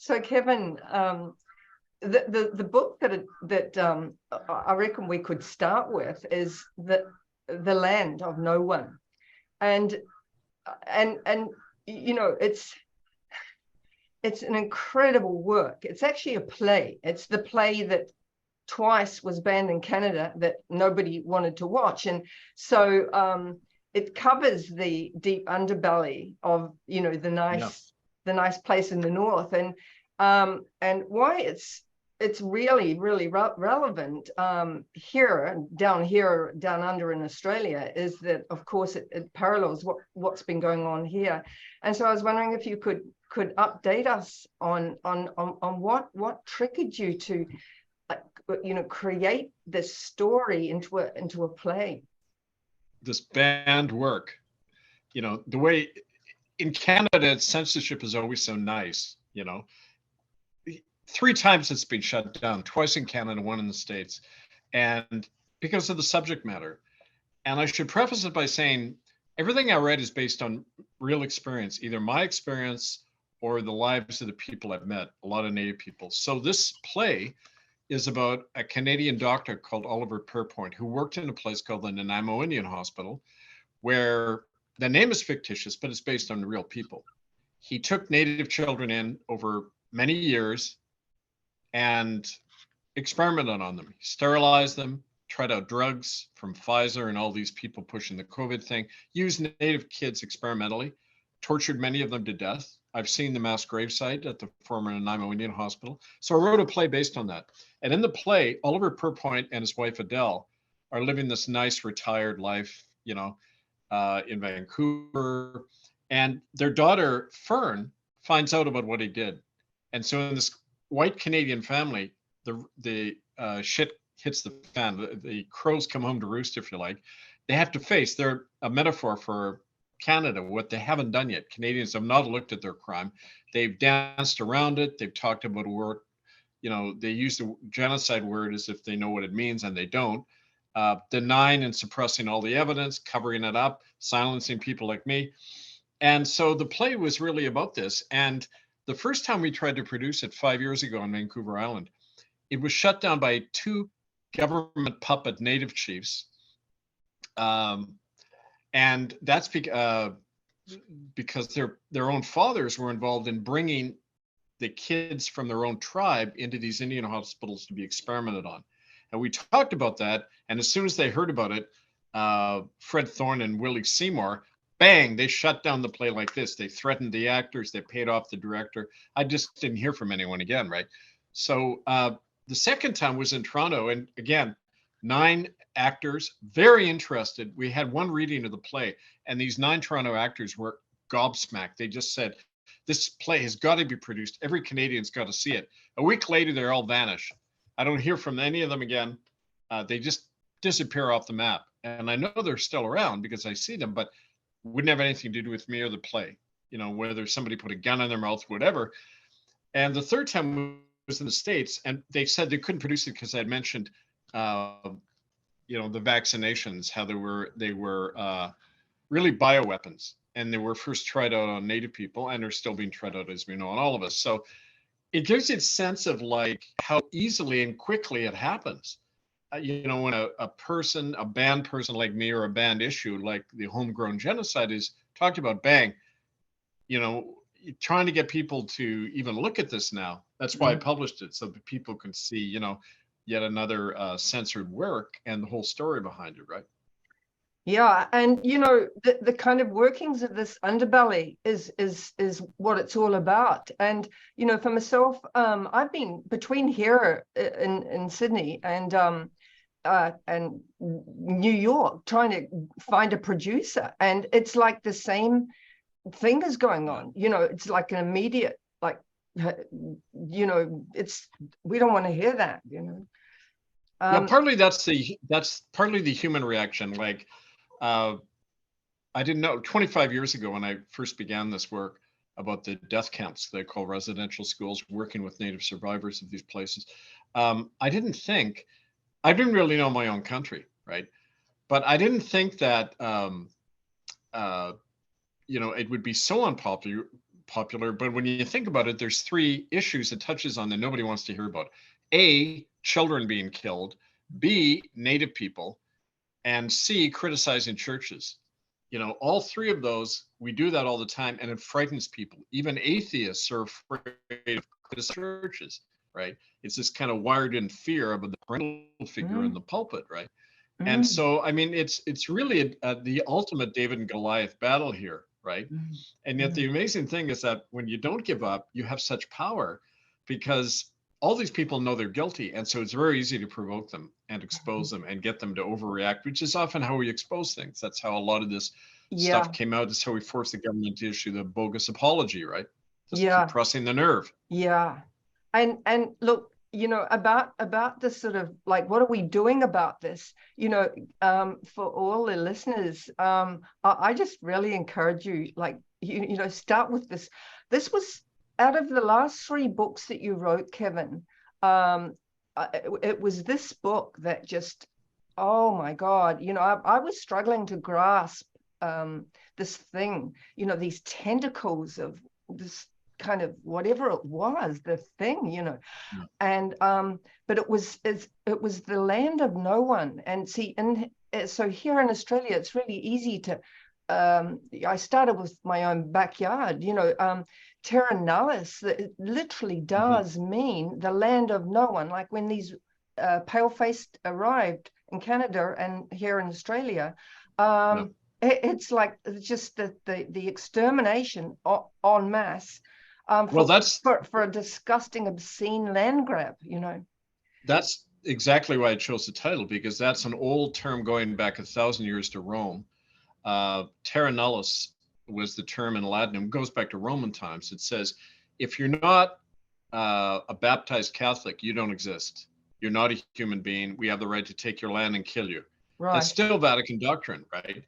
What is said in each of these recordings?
So Kevin, the book that I reckon we could start with is the Land of No One, and you know, it's an incredible work. It's actually a play. It's the play that twice was banned in Canada that nobody wanted to watch, and so it covers the deep underbelly of, you know, the nice place in the north, and why it's really relevant down under in Australia is that, of course, it parallels what's been going on here. And so I was wondering if you could update us on what triggered you to, you know, create this story into a play. This banned work, you know, the way in Canada censorship is always so nice, you know. 3 times it's been shut down, twice in Canada, 1 in the States, and because of the subject matter. And I should preface it by saying everything I write is based on real experience, either my experience or the lives of the people I've met, a lot of Native people. So this play is about a Canadian doctor called Oliver Pierpoint, who worked in a place called the Nanaimo Indian Hospital, where the name is fictitious, but it's based on real people. He took Native children in over many years and experimented on them. He sterilized them, tried out drugs from Pfizer and all these people pushing the COVID thing, used Native kids experimentally, tortured many of them to death. I've seen the mass gravesite at the former Nanaimo Indian Hospital. So I wrote a play based on that. And in the play, Oliver Pierpoint and his wife Adele are living this nice retired life, you know, in Vancouver. And their daughter, Fern, finds out about what he did. And so in this white Canadian family, the shit hits the fan. The crows come home to roost, if you like. They have to face, they're a metaphor for Canada, what they haven't done yet. Canadians have not looked at their crime. They've danced around it. They've talked about a word, you know, they use the genocide word as if they know what it means, and they don't. Denying and suppressing all the evidence, covering it up, silencing people like me. And so the play was really about this. And the first time we tried to produce it 5 years ago on Vancouver Island, it was shut down by 2 government puppet Native chiefs. And that's because their own fathers were involved in bringing the kids from their own tribe into these Indian hospitals to be experimented on. And we talked about that. And as soon as they heard about it, Fred Thorne and Willie Seymour, bang, they shut down the play like this. They threatened the actors. They paid off the director. I just didn't hear from anyone again, right? So the second time was in Toronto. And again, 9 actors, very interested. We had one reading of the play, and these 9 Toronto actors were gobsmacked. They just said, this play has got to be produced. Every Canadian's got to see it. A week later, they all vanish. I don't hear from any of them again. They just disappear off the map. And I know they're still around because I see them, but wouldn't have anything to do with me or the play, you know, whether somebody put a gun in their mouth, whatever. And the third time was in the States, and they said they couldn't produce it because I had mentioned, you know, the vaccinations, how they were really bioweapons, and they were first tried out on Native people, and are still being tried out, as we know, on all of us. So it gives you a sense of like how easily and quickly it happens. You know, when a banned person like me, or a banned issue like the homegrown genocide is talked about, bang, you know, trying to get people to even look at this now. That's why I published it, so that people can see, you know, yet another censored work and the whole story behind it, right? Yeah, and you know, the kind of workings of this underbelly is what it's all about. And you know, for myself, I've been between here in Sydney and New York trying to find a producer, and it's like the same thing is going on. You know, it's like an immediate, like, you know, it's, we don't want to hear that, you know. Well, partly that's partly the human reaction. Like, I didn't know 25 years ago when I first began this work about the death camps they call residential schools, working with Native survivors of these places. I didn't really know my own country, right? But I didn't think that, you know, it would be so unpopular popular, but when you think about it, there's three issues it touches on that nobody wants to hear about. A, children being killed. B, Native people. And C, criticizing churches. You know, all three of those, we do that all the time, and it frightens people. Even atheists are afraid of criticizing churches, right? It's this kind of wired in fear of the parental figure in the pulpit, right? And so, I mean, it's really the ultimate David and Goliath battle here, right? And yet the amazing thing is that when you don't give up, you have such power, because all these people know they're guilty. And so it's very easy to provoke them and expose them and get them to overreact, which is often how we expose things. That's how a lot of this stuff came out. That's how we forced the government to issue the bogus apology, right? Just keep pressing the nerve. Yeah. And look, you know, about this sort of like, what are we doing about this? You know, for all the listeners, I just really encourage you, like, you know, start with this. This was out of the last 3 books that you wrote, Kevin. It was this book that just, oh my God, you know, I was struggling to grasp this thing, you know, these tentacles of this kind of whatever it was, the thing, you know. And but it was the land of no one. And see, and so here in Australia, it's really easy to I started with my own backyard, you know. Terra nullius, it literally does mean the land of no one. Like when these pale-faced arrived in Canada and here in Australia, it's like just the extermination en masse. For a disgusting, obscene land grab, you know. That's exactly why I chose the title, because that's an old term going back 1,000 years to Rome. Terra nullius was the term in Latin. It goes back to Roman times. It says, if you're not a baptized Catholic, you don't exist. You're not a human being. We have the right to take your land and kill you. Right. That's still Vatican doctrine, right?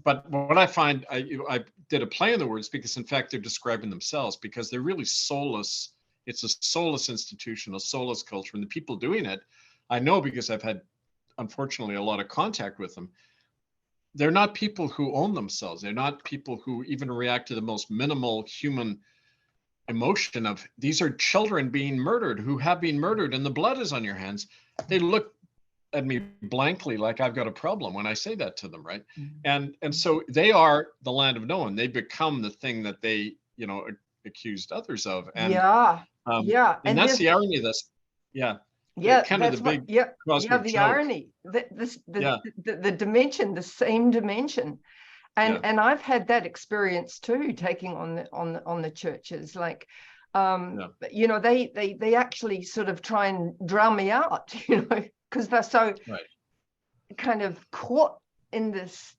But what I find, I did a play on the words, because in fact they're describing themselves, because they're really soulless. It's a soulless institution, a soulless culture, and the people doing it, I know because I've had, unfortunately, a lot of contact with them. They're not people who own themselves. They're not people who even react to the most minimal human emotion of, these are children being murdered, who have been murdered, and the blood is on your hands. They look at me blankly like I've got a problem when I say that to them, right? And so they are the land of no one. They become the thing that they, you know, accused others of. And and that's the irony of this. Kind of the big the irony, the dimension, the same dimension. And I've had that experience too, taking on the churches, like you know, they actually sort of try and drown me out, you know, because they're so kind of caught in this.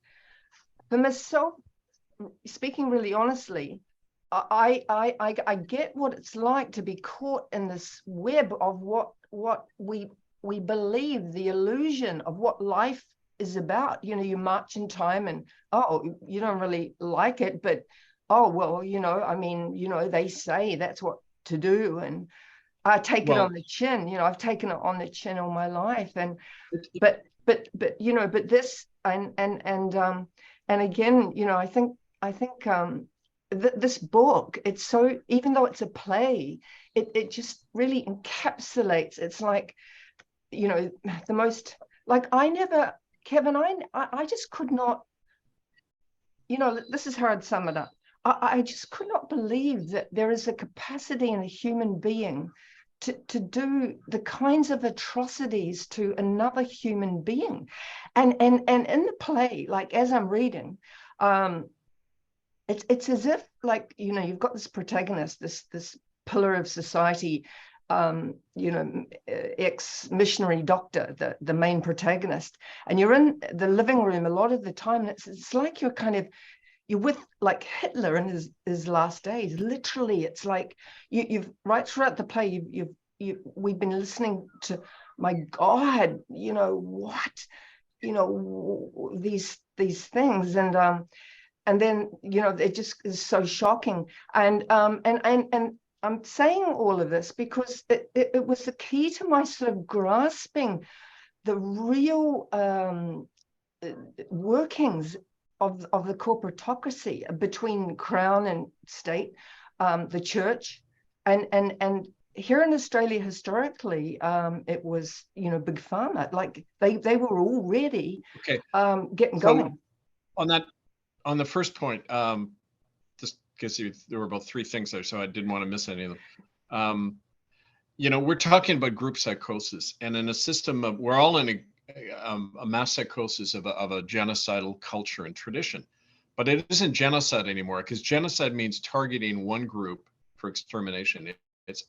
For myself, speaking really honestly, I get what it's like to be caught in this web of what we believe, the illusion of what life is about. You know, you march in time and, oh, you don't really like it, but, oh, well, you know, I mean, you know, they say that's what to do, and I take it on the chin. You know, I've taken it on the chin all my life. And but you know, but this and again, you know, I think this book, it's so, even though it's a play, it just really encapsulates. It's like, you know, the most, like, Kevin, I just could not, you know, this is how I'd sum it up. I just could not believe that there is a capacity in a human being to do the kinds of atrocities to another human being. And in the play, like, as I'm reading, it's as if, like, you know, you've got this protagonist, this pillar of society, you know, ex-missionary doctor, the main protagonist, and you're in the living room a lot of the time, and it's like you're with, like, Hitler in his last days. Literally, it's like you've right throughout the play, we've been listening to, my God, you know, what, you know, these things, and then, you know, it just is so shocking. And I'm saying all of this because it was the key to my sort of grasping the real workings the corporatocracy between crown and state, the church, and here in Australia historically, it was, you know, big pharma. Like they were already getting going. On the first point, just because there were about three things there, so I didn't want to miss any of them. You know, we're talking about group psychosis, and in a system of, we're all in a mass psychosis of a genocidal culture and tradition, but it isn't genocide anymore, because genocide means targeting one group for extermination. It's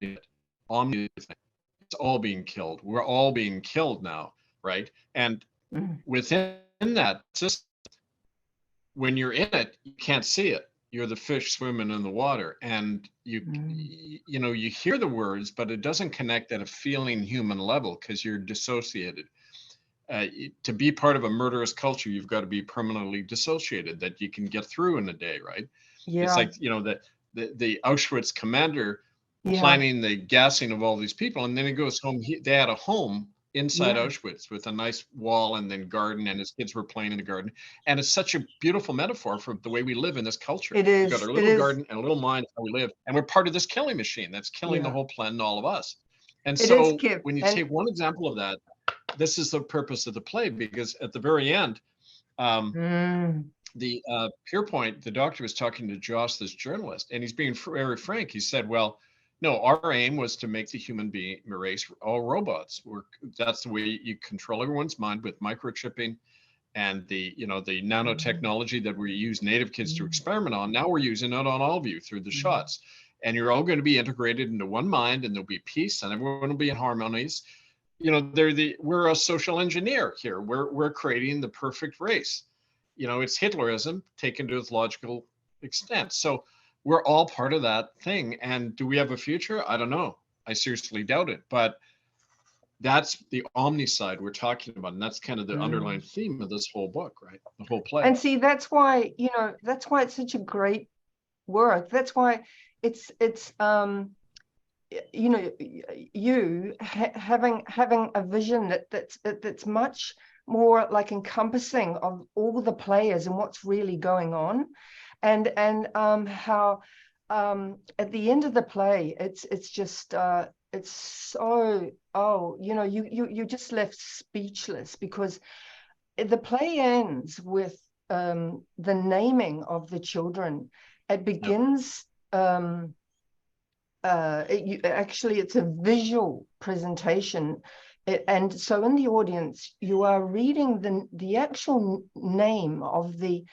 it's all being killed. We're all being killed now, right? And within that system, when you're in it, you can't see it. You're the fish swimming in the water, and you know, you hear the words, but it doesn't connect at a feeling human level because you're dissociated. To be part of a murderous culture, you've got to be permanently dissociated, that you can get through in a day, right? Yeah. It's like, you know, the Auschwitz commander planning the gassing of all these people, and then he goes home. They had a home inside Auschwitz with a nice wall and then garden, and his kids were playing in the garden. And it's such a beautiful metaphor for the way we live in this culture. It is. We've got our little garden and a little mind how we live, and we're part of this killing machine that's killing the whole planet and all of us. And so when you take one example of that, this is the purpose of the play, because at the very end, the Pierpoint, the doctor, was talking to Joss, this journalist, and he's being very frank. He said, well, no, our aim was to make the human being race all robots. That's the way you control everyone's mind, with microchipping and the, you know, the nanotechnology that we use native kids to experiment on. Now we're using it on all of you through the shots, and you're all going to be integrated into one mind, and there'll be peace, and everyone will be in harmonies. You know, we're a social engineer here. We're creating the perfect race. You know, it's Hitlerism taken to its logical extent. So we're all part of that thing. And do we have a future? I don't know. I seriously doubt it. But that's the omni side we're talking about. And that's kind of the underlying theme of this whole book, right? The whole play. And see, that's why, you know, that's why it's such a great work. That's why it's you know, you having a vision that's much more like encompassing of all the players and what's really going on. And how at the end of the play, it's just it's so, you know, you just left speechless, because the play ends with the naming of the children. It begins actually it's a visual presentation. And so in the audience, you are reading the actual name of the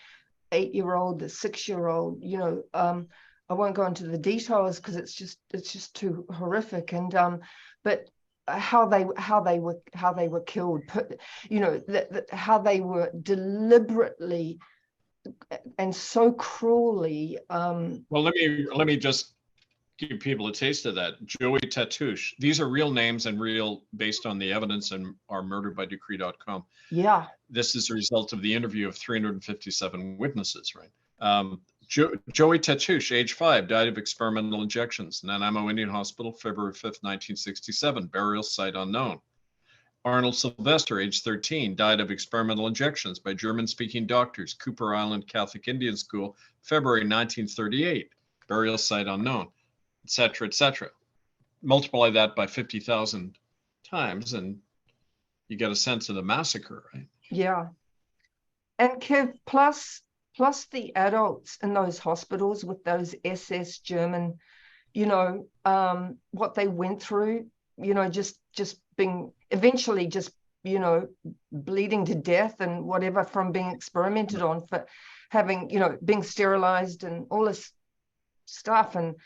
8-year-old, the 6-year-old, you know. I won't go into the details because it's just too horrific. And but how they were killed, you know, how they were deliberately and so cruelly. Well, let me just give people a taste of that. Joey Tatouche. These are real names and real, based on the evidence and are murderbydecree.com. Yeah. This is a result of the interview of 357 witnesses, right? Joey Tatouche, age 5, died of experimental injections. Nanaimo Indian Hospital, February 5th, 1967. Burial site unknown. Arnold Sylvester, age 13, died of experimental injections by German-speaking doctors. Cooper Island Catholic Indian School, February 1938. Burial site unknown, etc., etc. Multiply that by 50,000 times, and you get a sense of the massacre, right? Yeah. And Kev, plus the adults in those hospitals with those SS German, you know, what they went through, you know, just being eventually just, you know, bleeding to death and whatever from being experimented on, for having, you know, being sterilized and all this stuff. And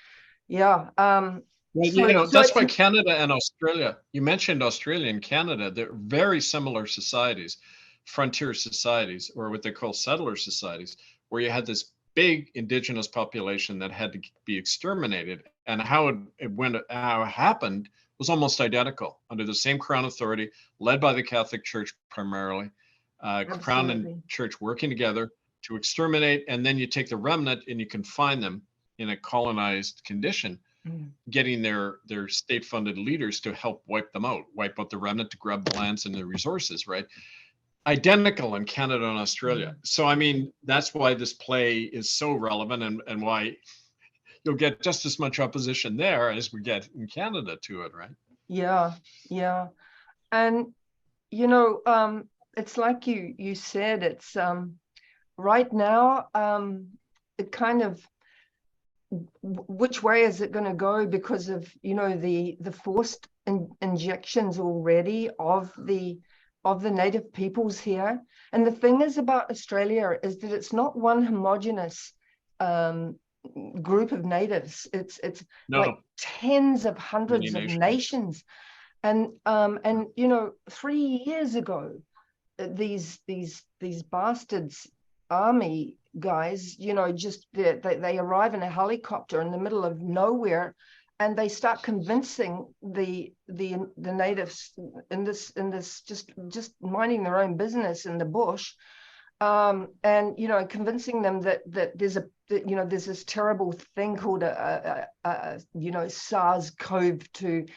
yeah. Well, you know, that's why Canada and Australia, you mentioned Australia and Canada, they're very similar societies, frontier societies, or what they call settler societies, where you had this big indigenous population that had to be exterminated, and how how it happened was almost identical, under the same Crown authority, led by the Catholic Church primarily, Crown and Church working together to exterminate, and then you take the remnant and you confine them in a colonized condition, getting their state-funded leaders to help wipe them out, wipe out the remnant to grab the lands and the resources, right? identical in Canada and Australia. So, I mean, that's why this play is so relevant, and why you'll get just as much opposition there as we get in Canada to it, right? Yeah, yeah. And, it's like you said, it's right now, it kind of, which way is it going to go because of, the forced injections already of the native peoples here. And the thing is about Australia is that it's not one homogenous group of natives. It's like No, tens of many hundreds of nations. and 3 years ago, these bastards army guys, just they arrive in a helicopter in the middle of nowhere, and they start convincing the natives in this just minding their own business in the bush, and convincing them that there's this terrible thing called a SARS-CoV-2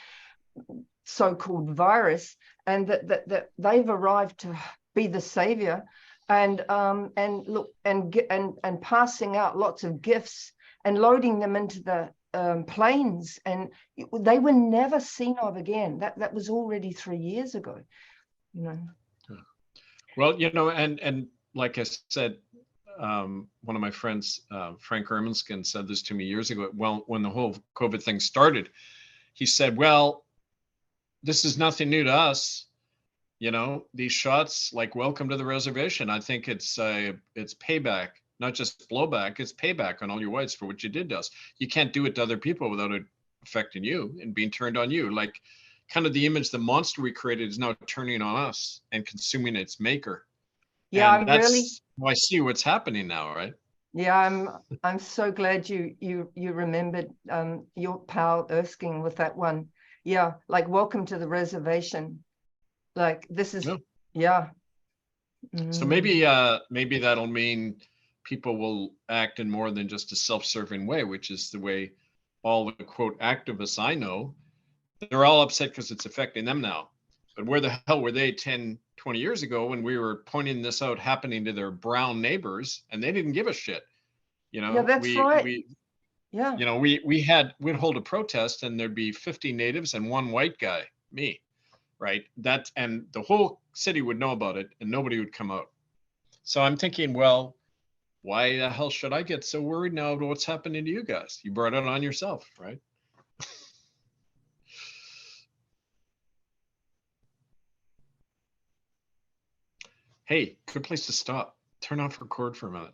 so-called virus, and that they've arrived to be the savior, and look and passing out lots of gifts and loading them into the planes, and they were never seen of again. That was already 3 years ago. Well, and like I said, one of my friends, Frank Erminskin, said this to me years ago. Well, when the whole COVID thing started, he said, well, this is nothing new to us. These shots, like, welcome to the reservation. I think it's payback, not just blowback. It's payback on all your whites for what you did to us. You can't do it to other people without it affecting you and being turned on you. Like, kind of the image, the monster we created is now turning on us and consuming its maker. Yeah, And that's I see what's happening now, right? Yeah, I'm so glad you remembered your pal Erskine with that one. Yeah, like, welcome to the reservation. Like, this is, yeah. So maybe that'll mean people will act in more than just a self-serving way, which is the way all the quote activists I know, they're all upset because it's affecting them now. But where the hell were they 10, 20 years ago when we were pointing this out happening to their brown neighbors, and they didn't give a shit? Yeah, that's right. Yeah. We'd hold a protest and there'd be 50 natives and one white guy, me, right? And the whole city would know about it and nobody would come out. So I'm thinking, well, why the hell should I get so worried now about what's happening to you guys? You brought it on yourself, right? Hey, good place to stop. Turn off record for a minute.